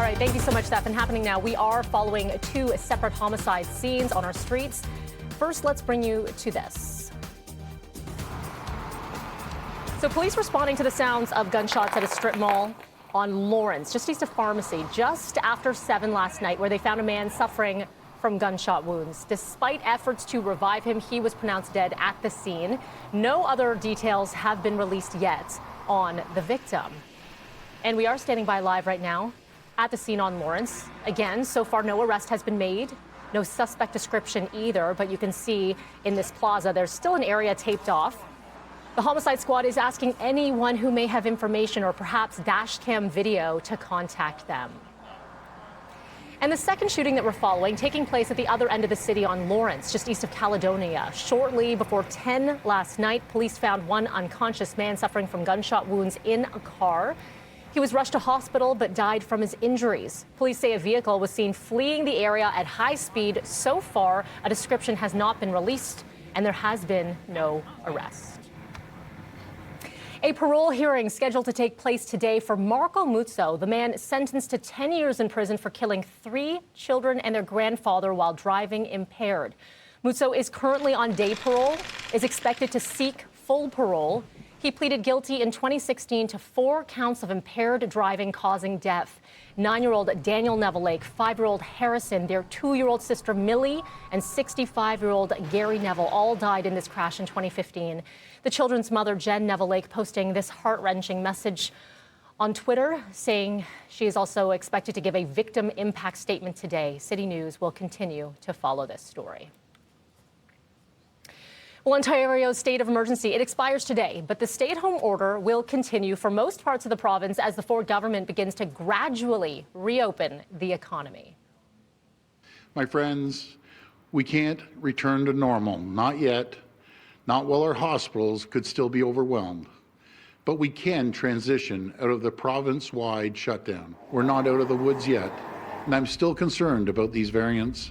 All right, thank you so much, Stephen. Happening now, we are following two separate homicide scenes on our streets. First, let's bring you to this. So police responding to the sounds of gunshots at a strip mall on Lawrence, just east of Pharmacy, just after 7 last night, where they found a man suffering from gunshot wounds. Despite efforts to revive him, he was pronounced dead at the scene. No other details have been released yet on the victim. And we are standing by live right now at the scene on Lawrence. Again, so far no arrest has been made, no suspect description either, but you can see in this plaza there's still an area taped off. The homicide squad is asking anyone who may have information or perhaps dash cam video to contact them. And the second shooting that we're following, taking place at the other end of the city on Lawrence, just east of Caledonia. Shortly before 10 last night, police found one unconscious man suffering from gunshot wounds in a car. He was rushed to hospital but died from his injuries. Police say a vehicle was seen fleeing the area at high speed. So far, a description has not been released, and there has been no arrest. A parole hearing scheduled to take place today for Marco Muzzo, the man sentenced to 10 years in prison for killing 3 children and their grandfather while driving impaired. Muzzo is currently on day parole, is expected to seek full parole. He pleaded guilty in 2016 to 4 counts of impaired driving causing death. 9-year-old Daniel Neville-Lake, 5-year-old Harrison, their 2-year-old sister Millie, and 65-year-old Gary Neville all died in this crash in 2015. The children's mother, Jen Neville-Lake, posting this heart-wrenching message on Twitter, saying she is also expected to give a victim impact statement today. City News will continue to follow this story. Well, Ontario's state of emergency, it expires today, but the stay-at-home order will continue for most parts of the province as the Ford government begins to gradually reopen the economy. My friends, we can't return to normal, not yet, not while our hospitals could still be overwhelmed. But we can transition out of the province-wide shutdown. We're not out of the woods yet, and I'm still concerned about these variants.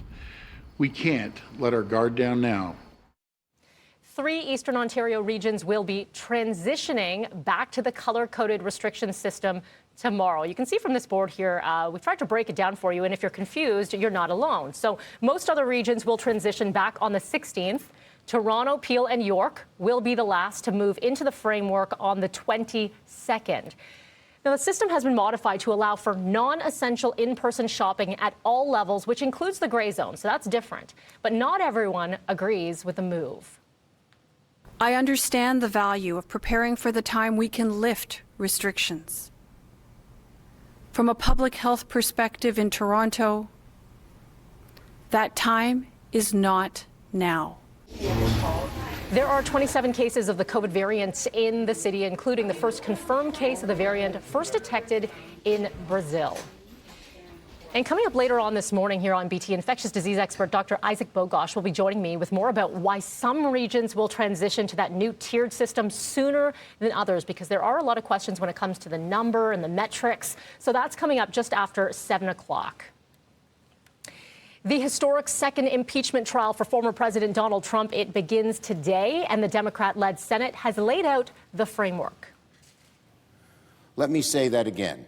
We can't let our guard down now. 3 Eastern Ontario regions will be transitioning back to the color-coded restriction system tomorrow. You can see from this board here, we've tried to break it down for you, and if you're confused, you're not alone. So most other regions will transition back on the 16th. Toronto, Peel, and York will be the last to move into the framework on the 22nd. Now, the system has been modified to allow for non-essential in-person shopping at all levels, which includes the gray zone, so that's different. But not everyone agrees with the move. I understand the value of preparing for the time we can lift restrictions. From a public health perspective in Toronto, that time is not now. There are 27 cases of the COVID variant in the city, including the first confirmed case of the variant first detected in Brazil. And coming up later on this morning here on BT, infectious disease expert Dr. Isaac Bogosh will be joining me with more about why some regions will transition to that new tiered system sooner than others, because there are a lot of questions when it comes to the number and the metrics. So that's coming up just after 7 o'clock. The historic second impeachment trial for former President Donald Trump, it begins today, and the Democrat-led Senate has laid out the framework. Let me say that again.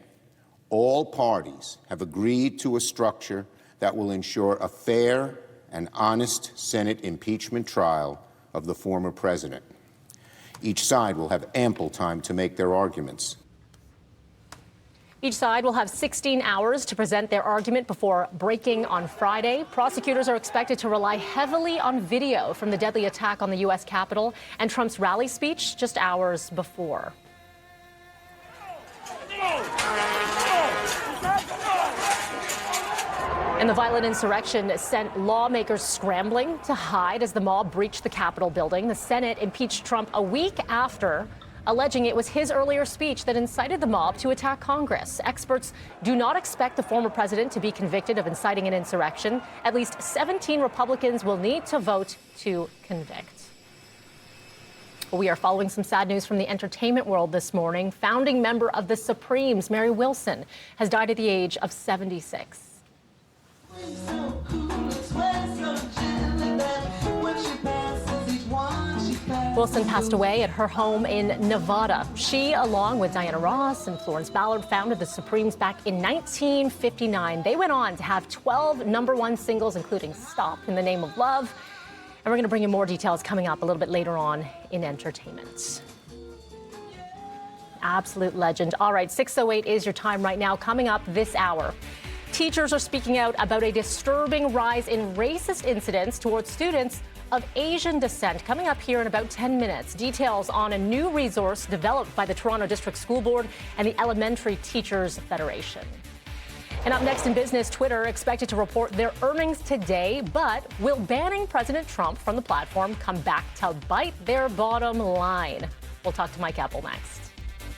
All parties have agreed to a structure that will ensure a fair and honest Senate impeachment trial of the former president. Each side will have ample time to make their arguments. Each side will have 16 hours to present their argument before breaking on Friday. Prosecutors are expected to rely heavily on video from the deadly attack on the U.S. Capitol and Trump's rally speech just hours before. And the violent insurrection sent lawmakers scrambling to hide as the mob breached the Capitol building. The Senate impeached Trump a week after, alleging it was his earlier speech that incited the mob to attack Congress. Experts do not expect the former president to be convicted of inciting an insurrection. At least 17 Republicans will need to vote to convict. We are following some sad news from the entertainment world this morning. Founding member of the Supremes, Mary Wilson, has died at the age of 76. So cool, it's so gentle that when she passes each one she passes. Wilson passed away at her home in Nevada. She, along with Diana Ross and Florence Ballard, founded the Supremes back in 1959. They went on to have 12 #1 singles, including Stop in the Name of Love. And we're going to bring you more details coming up a little bit later on in entertainment. Absolute legend. All right, 6:08 is your time right now. Coming up this hour, teachers are speaking out about a disturbing rise in racist incidents towards students of Asian descent. Coming up here in about 10 minutes, details on a new resource developed by the Toronto District School Board and the Elementary Teachers Federation. And up next in business, Twitter expected to report their earnings today, but will banning President Trump from the platform come back to bite their bottom line? We'll talk to Mike Apple next.